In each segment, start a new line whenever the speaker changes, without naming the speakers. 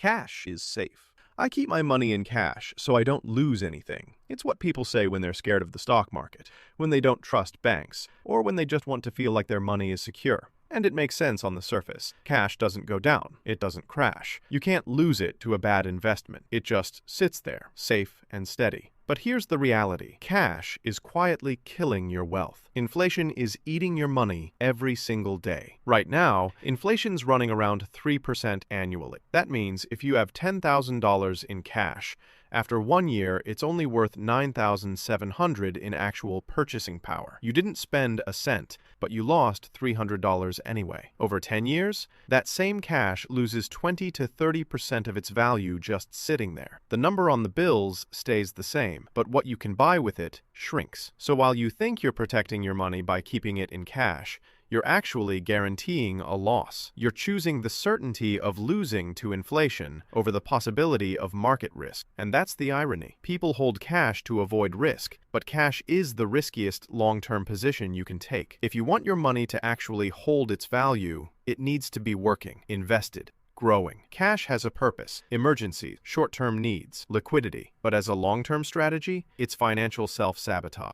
Cash is safe. I keep my money in cash so I don't lose anything. It's what people say when they're scared of the stock market, when they don't trust banks, or when they just want to feel like their money is secure. And it makes sense on the surface. Cash doesn't go down. It doesn't crash. You can't lose it to a bad investment. It just sits there, safe and steady. But here's the reality. Cash is quietly killing your wealth. Inflation is eating your money every single day. Right now, inflation's running around 3% annually. That means if you have $10,000 in cash, after 1 year, it's only worth $9,700 in actual purchasing power. You didn't spend a cent, but you lost $300 anyway. Over 10 years, that same cash loses 20 to 30% of its value just sitting there. The number on the bills stays the same, but what you can buy with it shrinks. So while you think you're protecting your money by keeping it in cash, you're actually guaranteeing a loss. You're choosing the certainty of losing to inflation over the possibility of market risk. And that's the irony. People hold cash to avoid risk, but cash is the riskiest long-term position you can take. If you want your money to actually hold its value, it needs to be working, invested, growing. Cash has a purpose: emergencies, short-term needs, liquidity. But as a long-term strategy, it's financial self-sabotage.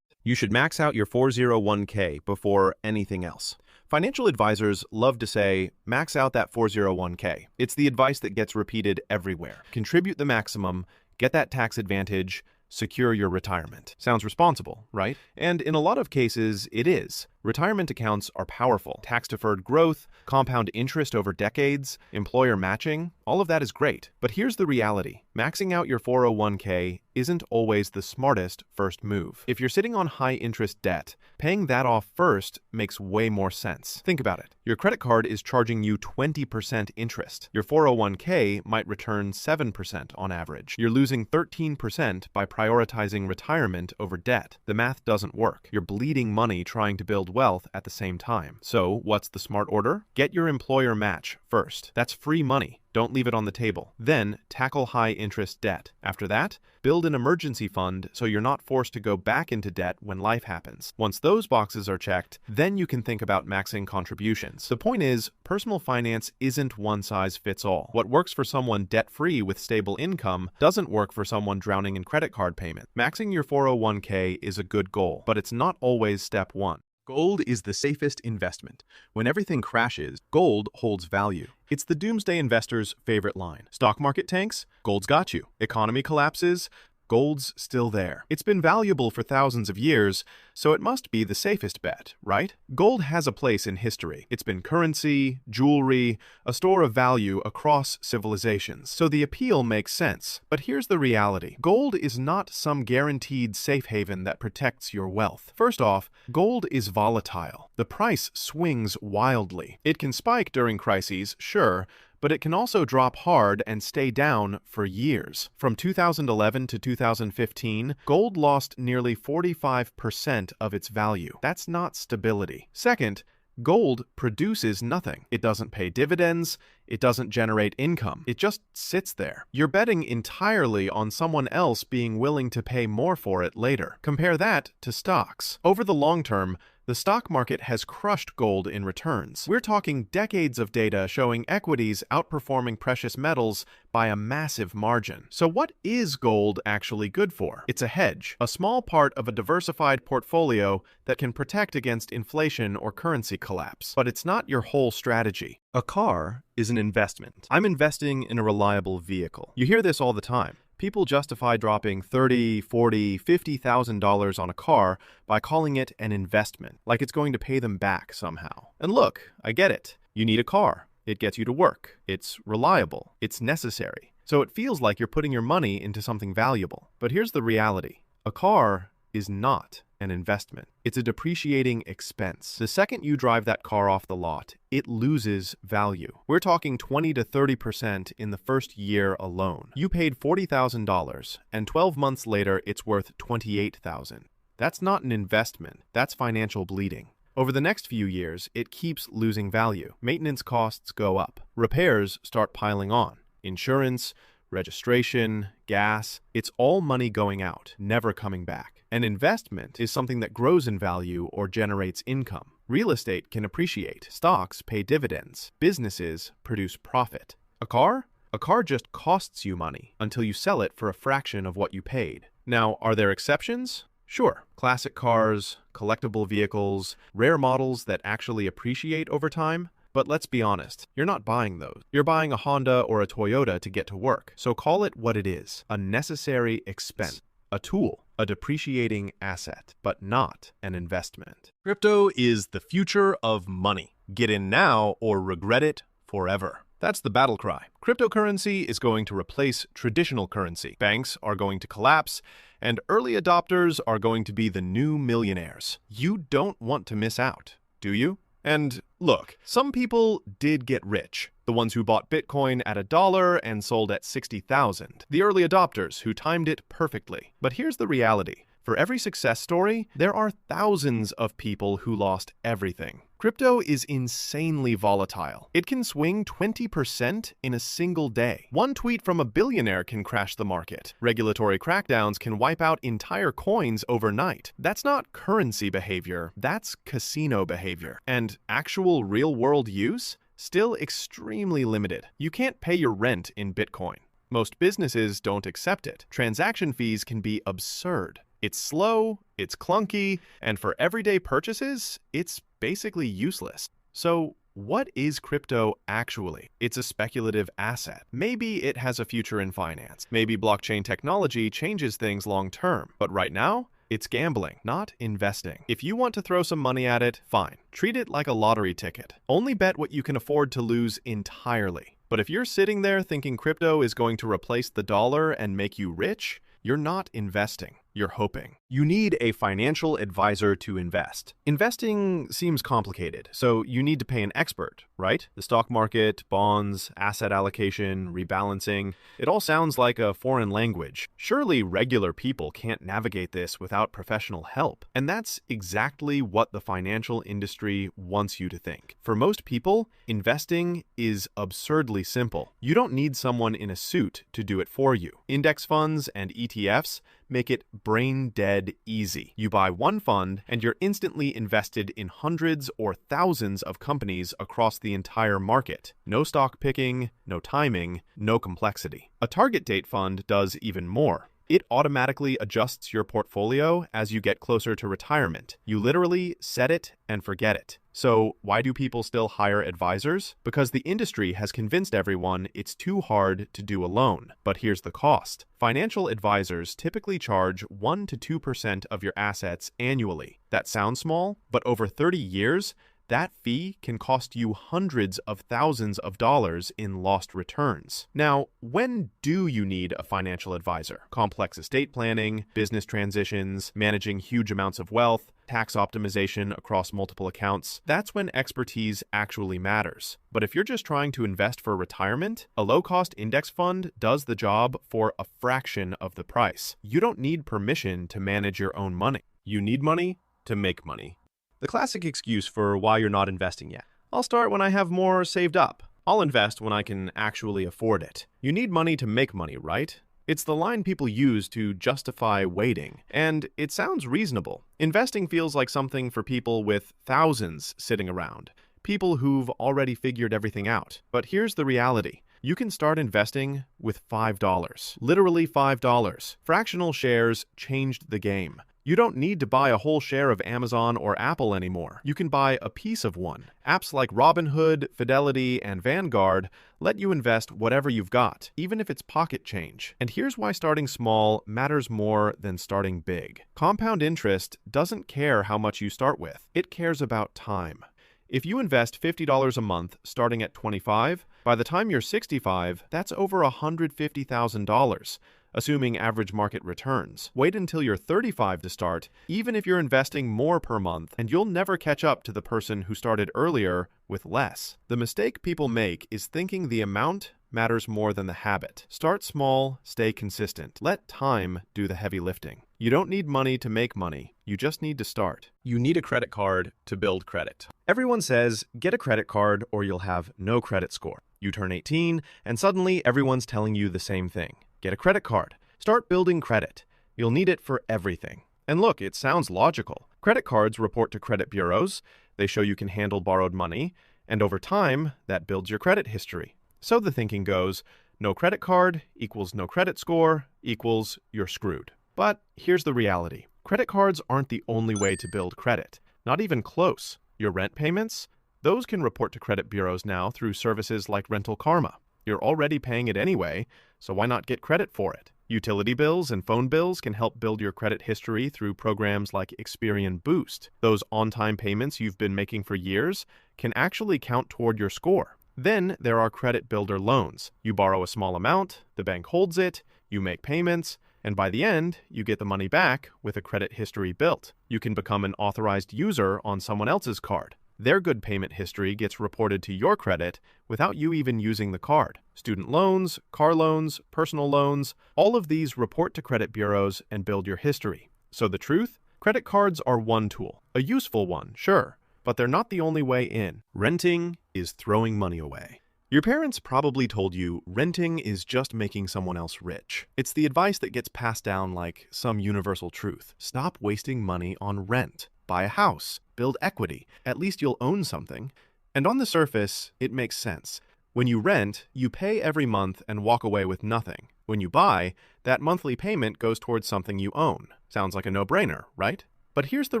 You should max out your 401k before anything else. Financial advisors love to say, max out that 401k. It's the advice that gets repeated everywhere. Contribute the maximum, get that tax advantage, secure your retirement. Sounds responsible, right? And in a lot of cases, it is. Retirement accounts are powerful. Tax-deferred growth, compound interest over decades, employer matching, all of that is great. But here's the reality. Maxing out your 401k isn't always the smartest first move. If you're sitting on high-interest debt, paying that off first makes way more sense. Think about it. Your credit card is charging you 20% interest. Your 401k might return 7% on average. You're losing 13% by prioritizing retirement over debt. The math doesn't work. You're bleeding money trying to build wealth at the same time. So, what's the smart order? Get your employer match first. That's free money. Don't leave it on the table. Then, tackle high-interest debt. After that, build an emergency fund so you're not forced to go back into debt when life happens. Once those boxes are checked, then you can think about maxing contributions. The point is, personal finance isn't one size fits all. What works for someone debt-free with stable income doesn't work for someone drowning in credit card payment. Maxing your 401k is a good goal, but it's not always step one. Gold is the safest investment. When everything crashes, gold holds value. It's the doomsday investor's favorite line. Stock market tanks? Gold's got you. Economy collapses? Gold's still there. It's been valuable for thousands of years, so it must be the safest bet, right? Gold has a place in history. It's been currency, jewelry, a store of value across civilizations, so the appeal makes sense. But here's the reality. Gold is not some guaranteed safe haven that protects your wealth. First off, gold is volatile. The price swings wildly. It can spike during crises, sure, but it can also drop hard and stay down for years. From 2011 to 2015, gold lost nearly 45% of its value. That's not stability. Second, gold produces nothing. It doesn't pay dividends. It doesn't generate income. It just sits there. You're betting entirely on someone else being willing to pay more for it later. Compare that to stocks. Over the long term, the stock market has crushed gold in returns. We're talking decades of data showing equities outperforming precious metals by a massive margin. So what is gold actually good for? It's a hedge, a small part of a diversified portfolio that can protect against inflation or currency collapse. But it's not your whole strategy. A car is an investment. I'm investing in a reliable vehicle. You hear this all the time. People justify dropping $30,000, $40,000, $50,000 on a car by calling it an investment, like it's going to pay them back somehow. And look, I get it. You need a car. It gets you to work. It's reliable. It's necessary. So it feels like you're putting your money into something valuable. But here's the reality. A car is not an investment. It's a depreciating expense. The second you drive that car off the lot, it loses value. We're talking 20 to 30% in the first year alone. You paid $40,000, and 12 months later, it's worth $28,000. That's not an investment. That's financial bleeding. Over the next few years, it keeps losing value. Maintenance costs go up. Repairs start piling on. Insurance, registration, gas, it's all money going out, never coming back. An investment is something that grows in value or generates income. Real estate can appreciate. Stocks pay dividends. Businesses produce profit. A car? A car just costs you money until you sell it for a fraction of what you paid. Now, are there exceptions? Sure. Classic cars, collectible vehicles, rare models that actually appreciate over time. But let's be honest, you're not buying those. You're buying a Honda or a Toyota to get to work. So call it what it is, a necessary expense, a tool, a depreciating asset, but not an investment. Crypto is the future of money. Get in now or regret it forever. That's the battle cry. Cryptocurrency is going to replace traditional currency. Banks are going to collapse, and early adopters are going to be the new millionaires. You don't want to miss out, do you? And look, some people did get rich. The ones who bought Bitcoin at $1 and sold at 60,000. The early adopters who timed it perfectly. But here's the reality. For every success story, there are thousands of people who lost everything. Crypto is insanely volatile. It can swing 20% in a single day. One tweet from a billionaire can crash the market. Regulatory crackdowns can wipe out entire coins overnight. That's not currency behavior, that's casino behavior. And actual real-world use? Still extremely limited. You can't pay your rent in Bitcoin. Most businesses don't accept it. Transaction fees can be absurd. It's slow, it's clunky, and for everyday purchases, it's basically useless. So, what is crypto actually? It's a speculative asset. Maybe it has a future in finance. Maybe blockchain technology changes things long term. But right now, it's gambling, not investing. If you want to throw some money at it, fine. Treat it like a lottery ticket. Only bet what you can afford to lose entirely. But if you're sitting there thinking crypto is going to replace the dollar and make you rich, you're not investing. You're hoping. You need a financial advisor to invest. Investing seems complicated, so you need to pay an expert, right? The stock market, bonds, asset allocation, rebalancing, it all sounds like a foreign language. Surely regular people can't navigate this without professional help. And that's exactly what the financial industry wants you to think. For most people, investing is absurdly simple. You don't need someone in a suit to do it for you. Index funds and ETFs make it brain dead easy. You buy one fund and you're instantly invested in hundreds or thousands of companies across the entire market. No stock picking, no timing, no complexity. A target date fund does even more. It automatically adjusts your portfolio as you get closer to retirement. You literally set it and forget it. So why do people still hire advisors? Because the industry has convinced everyone it's too hard to do alone. But here's the cost. Financial advisors typically charge 1 to 2% of your assets annually. That sounds small, but over 30 years, that fee can cost you hundreds of thousands of dollars in lost returns. Now, when do you need a financial advisor? Complex estate planning, business transitions, managing huge amounts of wealth, tax optimization across multiple accounts. That's when expertise actually matters. But if you're just trying to invest for retirement, a low-cost index fund does the job for a fraction of the price. You don't need permission to manage your own money. You need money to make money. The classic excuse for why you're not investing yet. I'll start when I have more saved up. I'll invest when I can actually afford it. You need money to make money, right? It's the line people use to justify waiting, and it sounds reasonable. Investing feels like something for people with thousands sitting around, people who've already figured everything out. But here's the reality. You can start investing with $5. Literally $5. Fractional shares changed the game. You don't need to buy a whole share of Amazon or Apple anymore. You can buy a piece of one. Apps like Robinhood, Fidelity, and Vanguard let you invest whatever you've got, even if it's pocket change. And here's why starting small matters more than starting big. Compound interest doesn't care how much you start with. It cares about time. If you invest $50 a month starting at $25, by the time you're 65, that's over $150,000. Assuming average market returns. Wait until you're 35 to start, even if you're investing more per month, and you'll never catch up to the person who started earlier with less. The mistake people make is thinking the amount matters more than the habit. Start small, stay consistent. Let time do the heavy lifting. You don't need money to make money. You just need to start. You need a credit card to build credit. Everyone says, get a credit card or you'll have no credit score. You turn 18, and suddenly everyone's telling you the same thing. Get a credit card. Start building credit. You'll need it for everything. And look, it sounds logical. Credit cards report to credit bureaus. They show you can handle borrowed money. And over time, that builds your credit history. So the thinking goes, No credit card equals no credit score equals you're screwed. But here's the reality. Credit cards aren't the only way to build credit. Not even close. Your rent payments? Those can report to credit bureaus now through services like Rental Karma. You're already paying it anyway, so why not get credit for it? Utility bills and phone bills can help build your credit history through programs like Experian Boost. Those on-time payments you've been making for years can actually count toward your score. Then there are credit builder loans. You borrow a small amount, the bank holds it, you make payments, and by the end, you get the money back with a credit history built. You can become an authorized user on someone else's card. Their good payment history gets reported to your credit without you even using the card. Student loans, car loans, personal loans, all of these report to credit bureaus and build your history. So the truth? Credit cards are one tool. A useful one, sure, but they're not the only way in. Renting is throwing money away. Your parents probably told you renting is just making someone else rich. It's the advice that gets passed down like some universal truth. Stop wasting money on rent. Buy a house, build equity, at least you'll own something. And on the surface, it makes sense. When you rent, you pay every month and walk away with nothing. When you buy, that monthly payment goes towards something you own. Sounds like a no-brainer, right? But here's the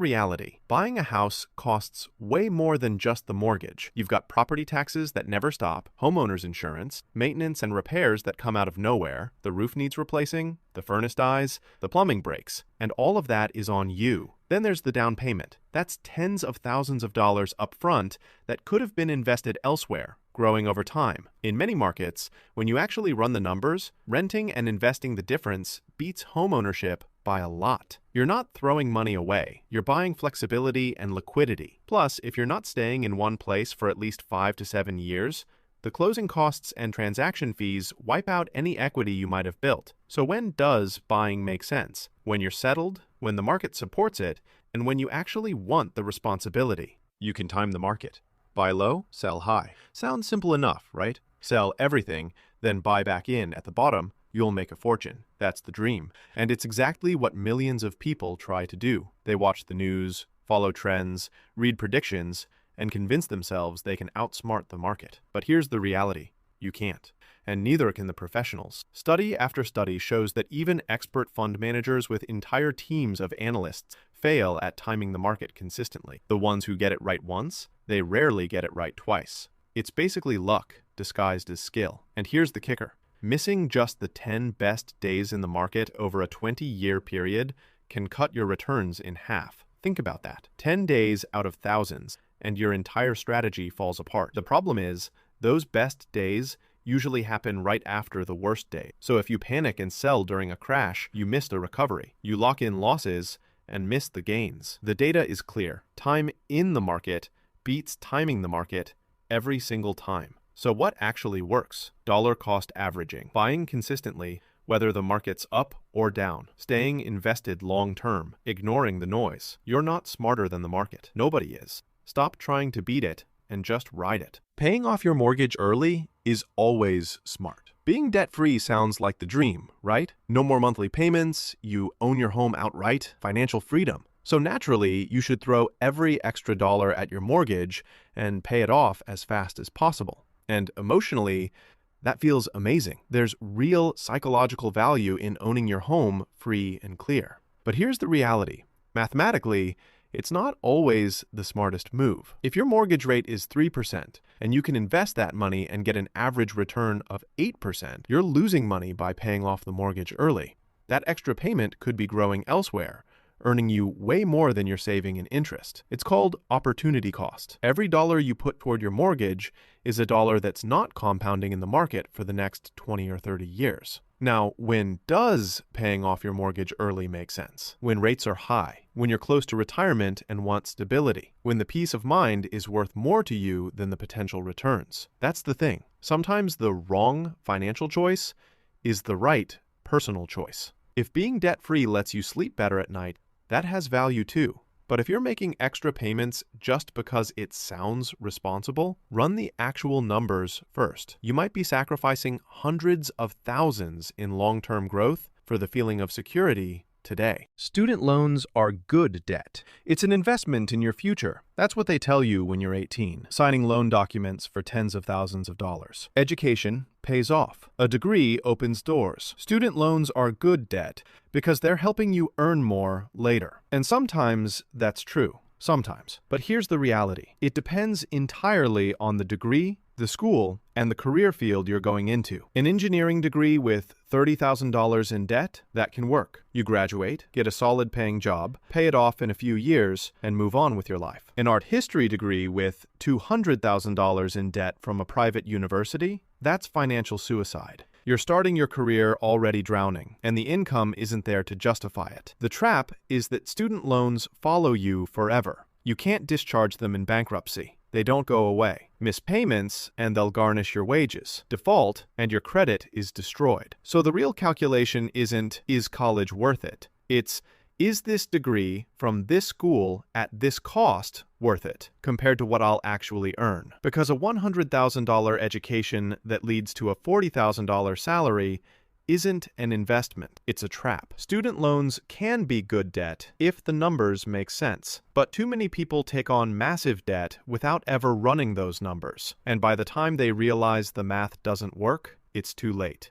reality. Buying a house costs way more than just the mortgage. You've got property taxes that never stop, homeowner's insurance, maintenance and repairs that come out of nowhere, the roof needs replacing, the furnace dies, the plumbing breaks, and all of that is on you. Then there's the down payment. That's tens of thousands of dollars up front that could have been invested elsewhere, growing over time. In many markets, when you actually run the numbers, renting and investing the difference beats homeownership by a lot. You're not throwing money away. You're buying flexibility and liquidity. Plus, if you're not staying in one place for at least 5 to 7 years, the closing costs and transaction fees wipe out any equity you might have built. So when does buying make sense? When you're settled, when the market supports it, and when you actually want the responsibility. You can time the market. Buy low, sell high. Sounds simple enough, right? Sell everything, then buy back in at the bottom. You'll make a fortune. That's the dream. And it's exactly what millions of people try to do. They watch the news, follow trends, read predictions, and convince themselves they can outsmart the market. But here's the reality. You can't. And neither can the professionals. Study after study shows that even expert fund managers with entire teams of analysts fail at timing the market consistently. The ones who get it right once, they rarely get it right twice. It's basically luck disguised as skill. And here's the kicker. Missing just the 10 best days in the market over a 20-year period can cut your returns in half. Think about that. 10 days out of thousands, and your entire strategy falls apart. The problem is, those best days usually happen right after the worst day. So if you panic and sell during a crash, you missed a recovery. You lock in losses and miss the gains. The data is clear. Time in the market beats timing the market every single time. So what actually works? Dollar cost averaging. Buying consistently, whether the market's up or down. Staying invested long term. Ignoring the noise. You're not smarter than the market. Nobody is. Stop trying to beat it and just ride it. Paying off your mortgage early is always smart. Being debt-free sounds like the dream, right? No more monthly payments, you own your home outright, financial freedom. So naturally, you should throw every extra dollar at your mortgage and pay it off as fast as possible. And emotionally, that feels amazing. There's real psychological value in owning your home free and clear. But here's the reality. Mathematically, it's not always the smartest move. If your mortgage rate is 3% and you can invest that money and get an average return of 8%, you're losing money by paying off the mortgage early. That extra payment could be growing elsewhere, earning you way more than you're saving in interest. It's called opportunity cost. Every dollar you put toward your mortgage is a dollar that's not compounding in the market for the next 20 or 30 years. Now, when does paying off your mortgage early make sense? When rates are high, when you're close to retirement and want stability, when the peace of mind is worth more to you than the potential returns. That's the thing. Sometimes the wrong financial choice is the right personal choice. If being debt-free lets you sleep better at night, that has value too. But if you're making extra payments just because it sounds responsible, run the actual numbers first. You might be sacrificing hundreds of thousands in long-term growth for the feeling of security today. Student loans are good debt. It's an investment in your future. That's what they tell you when you're 18, signing loan documents for tens of thousands of dollars. Education pays off. A degree opens doors. Student loans are good debt because they're helping you earn more later. And sometimes that's true. Sometimes. But here's the reality. It depends entirely on the degree, the school, and the career field you're going into. An engineering degree with $30,000 in debt, that can work. You graduate, get a solid paying job, pay it off in a few years, and move on with your life. An art history degree with $200,000 in debt from a private university, that's financial suicide. You're starting your career already drowning, and the income isn't there to justify it. The trap is that student loans follow you forever. You can't discharge them in bankruptcy. They don't go away. Miss payments, and they'll garnish your wages. Default, and your credit is destroyed. So the real calculation isn't, is college worth it? It's, is this degree from this school at this cost worth it compared to what I'll actually earn? Because a $100,000 education that leads to a $40,000 salary isn't an investment, it's a trap. Student loans can be good debt if the numbers make sense, but too many people take on massive debt without ever running those numbers, and by the time they realize the math doesn't work, it's too late.